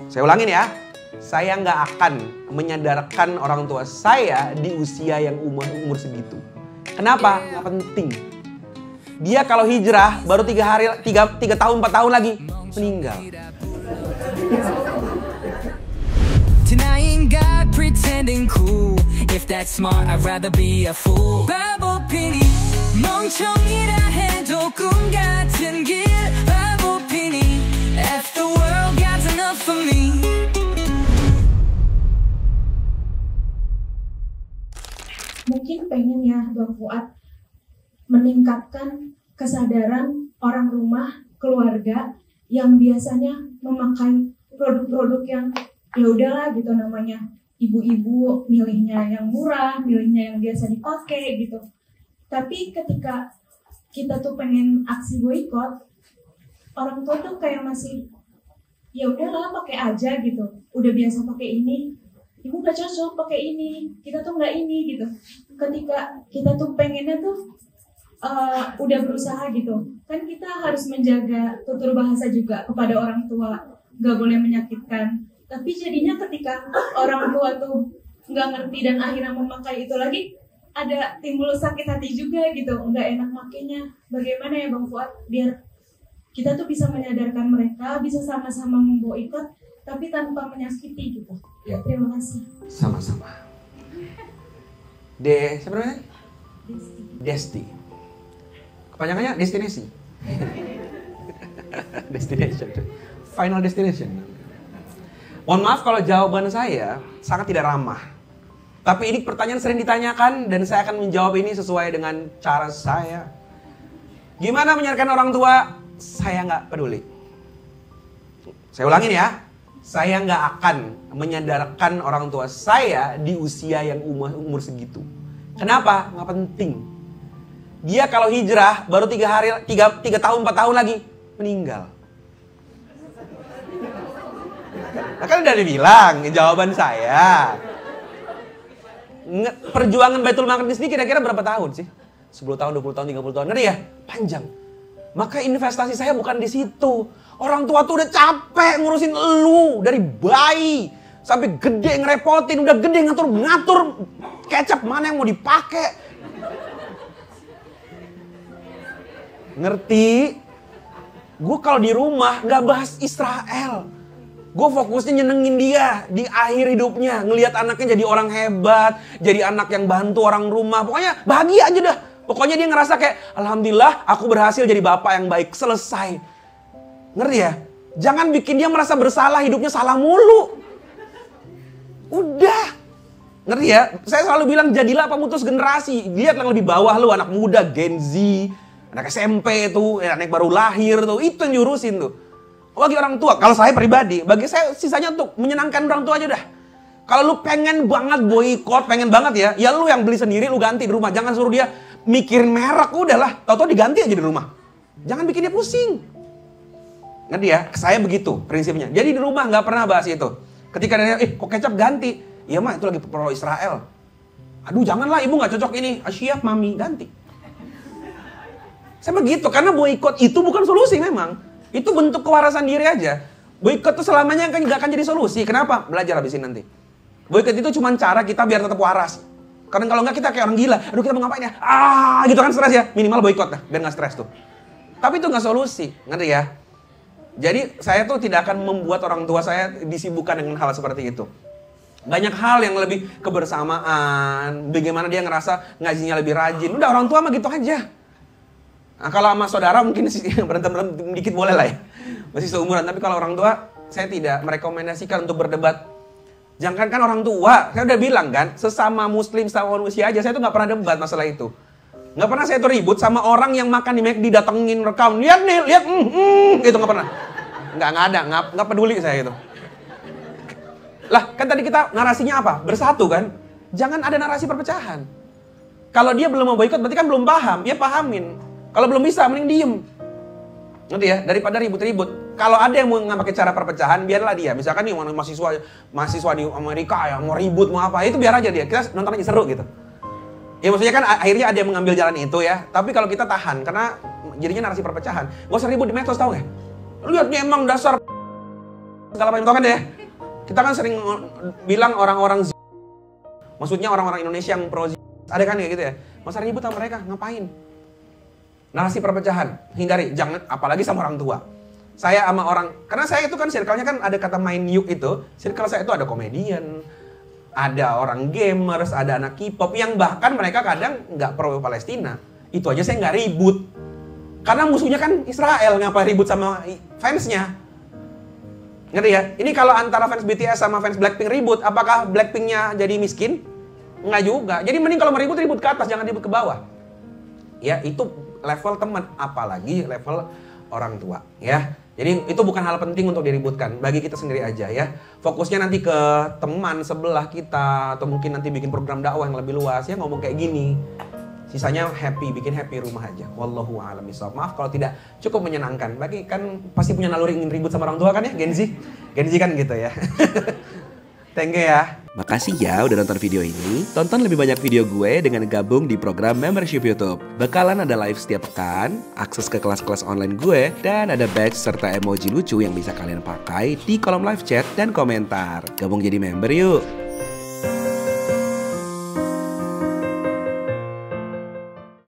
Saya ulangin ya. Saya nggak akan menyadarkan orang tua saya di usia yang umur segitu. Kenapa? Nggak penting. Dia kalau hijrah baru 3 tahun 4 tahun lagi meninggal. Denying God, pretending cool. If that's smart, I'd rather be a fool. 바보피니, 멍청이라 해도 꿈 같은 길. 바보피니, if the world got enough for me. Mungkin pengen ya Bang Fuad meningkatkan kesadaran orang rumah, keluarga yang biasanya memakai produk-produk yang ya udahlah gitu, namanya ibu-ibu milihnya yang murah, milihnya yang biasa dipakai gitu. Tapi ketika kita tuh pengen aksi boikot, orang tua tuh kayak masih ya udahlah pakai aja gitu. Udah biasa pakai ini, ibu gak cocok pakai ini, kita tuh nggak ini gitu. Ketika kita tuh pengennya tuh udah berusaha gitu, kan kita harus menjaga tutur bahasa juga kepada orang tua, nggak boleh menyakitkan. Tapi jadinya ketika orang tua tuh nggak ngerti dan akhirnya memakai itu lagi, ada timbul sakit hati juga gitu, nggak enak makainya. Bagaimana ya Bang Fuad biar kita tuh bisa menyadarkan mereka, bisa sama-sama memboikot tapi tanpa menyakiti gitu. Ya. Terima kasih. Sama-sama. Siapa namanya? Desti. Kepanjangannya destinasi. Destination. Final destination. Mohon maaf kalau jawaban saya sangat tidak ramah. Tapi ini pertanyaan sering ditanyakan dan saya akan menjawab ini sesuai dengan cara saya. Gimana menyadarkan orang tua? Saya nggak peduli. Saya ulangin ya. Saya nggak akan menyadarkan orang tua saya di usia yang umur segitu. Kenapa? Nggak penting. Dia kalau hijrah baru 3 tahun 4 tahun lagi meninggal. Nah, kan udah dibilang jawaban saya. Perjuangan Baitul Maqdis ini kira-kira berapa tahun sih? 10 tahun, 20 tahun, 30 tahun. Ngeri ya? Panjang. Maka investasi saya bukan di situ. Orang tua tuh udah capek ngurusin elu dari bayi sampai gede, ngerepotin, udah gede ngatur kecap mana yang mau dipakai. Ngerti? Gue kalau di rumah nggak bahas Israel. Gue fokusnya nyenengin dia di akhir hidupnya, ngelihat anaknya jadi orang hebat, jadi anak yang bantu orang rumah. Pokoknya bahagia aja dah. Pokoknya dia ngerasa kayak, alhamdulillah aku berhasil jadi bapak yang baik. Selesai. Ngerti ya? Jangan bikin dia merasa bersalah, hidupnya salah mulu. Udah. Ngerti ya? Saya selalu bilang jadilah pemutus generasi. Lihat yang lebih bawah lu, anak muda, Gen Z, anak SMP tuh, anak baru lahir tuh. Itu yang diurusin tuh. Bagi orang tua, kalau saya pribadi, bagi saya sisanya untuk menyenangkan orang tua aja dah. Kalau lu pengen banget boikot, pengen banget ya lu yang beli sendiri, lu ganti di rumah. Jangan suruh dia mikirin merek, udahlah. Tahu-tahu diganti aja di rumah. Jangan bikin dia pusing. Ngerti ya? Saya begitu prinsipnya. Jadi di rumah nggak pernah bahas itu. Ketika dia, kok kecap ganti? Iya mah, itu lagi pro Israel. Aduh janganlah, ibu nggak cocok ini. Siap mami, ganti. Saya begitu, karena boikot itu bukan solusi memang. Itu bentuk kewarasan diri aja. Boikot itu selamanya nggak akan jadi solusi. Kenapa? Belajar habis ini nanti. Boikot itu cuma cara kita biar tetap waras. Karena kalau nggak kita kayak orang gila. Aduh kita mau ngapain ya? Gitu kan stres ya. Minimal boikot dah, biar nggak stres tuh. Tapi itu nggak solusi, ngerti ya? Jadi saya tuh tidak akan membuat orang tua saya disibukkan dengan hal seperti itu. Banyak hal yang lebih kebersamaan. Bagaimana dia ngerasa ngajinya lebih rajin. Udah orang tua mah gitu aja. Nah, kalau sama saudara mungkin berantem dikit boleh lah ya. Masih seumuran. Tapi kalau orang tua, saya tidak merekomendasikan untuk berdebat. Jangan kan orang tua. Saya udah bilang kan, sesama muslim, sesama manusia aja. Saya tuh gak pernah debat masalah itu. Gak pernah saya tuh ribut sama orang yang makan di McD, datengin rekam. Lihat nih, lihat. Gitu gak pernah. Gak ada. Gak peduli saya gitu. Lah, kan tadi kita narasinya apa? Bersatu kan? Jangan ada narasi perpecahan. Kalau dia belum mau boikot, berarti kan belum paham. Ya pahamin. Kalau belum bisa, mending diem. Ngerti ya? Daripada ribut-ribut. Kalau ada yang mau pakai cara perpecahan, biarlah dia. Misalkan nih mahasiswa di Amerika yang mau ribut, mau apa. Itu biar aja dia. Kita nonton aja seru gitu. Ya maksudnya kan akhirnya ada yang mengambil jalan itu ya. Tapi kalau kita tahan, karena jadinya narasi perpecahan. Gak usah ribut di medsos, tau gak? Lihat nih emang dasar segala macam, tau kan ya? Kita kan sering bilang orang-orang maksudnya orang-orang Indonesia yang pro ada kan kayak gitu ya. Masa ribut sama mereka, ngapain? Narasi perpecahan, hindari, jangan, apalagi sama orang tua. Saya sama orang, karena saya itu kan circle-nya kan ada kata main yuk itu, circle saya itu ada komedian, ada orang gamers, ada anak K-pop yang bahkan mereka kadang nggak pro Palestina. Itu aja saya nggak ribut. Karena musuhnya kan Israel, ngapa ribut sama fansnya? Ngerti ya? Ini kalau antara fans BTS sama fans Blackpink ribut, apakah Blackpinknya jadi miskin? Nggak juga. Jadi mending kalau mau ribut, ribut ke atas, jangan ribut ke bawah. Ya, itu level teman, apalagi level orang tua. Ya, jadi itu bukan hal penting untuk diributkan. Bagi kita sendiri aja ya. Fokusnya nanti ke teman sebelah kita, atau mungkin nanti bikin program dakwah yang lebih luas ya, ngomong kayak gini. Sisanya happy, bikin happy rumah aja. Wallahu a'lam bishawab. Maaf kalau tidak cukup menyenangkan. Bagi kan pasti punya naluri ingin ribut sama orang tua kan ya, Gen Z? Gen Z kan gitu ya. Thank you ya. Makasih ya udah nonton video ini. Tonton lebih banyak video gue dengan gabung di program membership YouTube. Bakalan ada live setiap pekan, akses ke kelas-kelas online gue, dan ada badge serta emoji lucu yang bisa kalian pakai di kolom live chat dan komentar. Gabung jadi member yuk.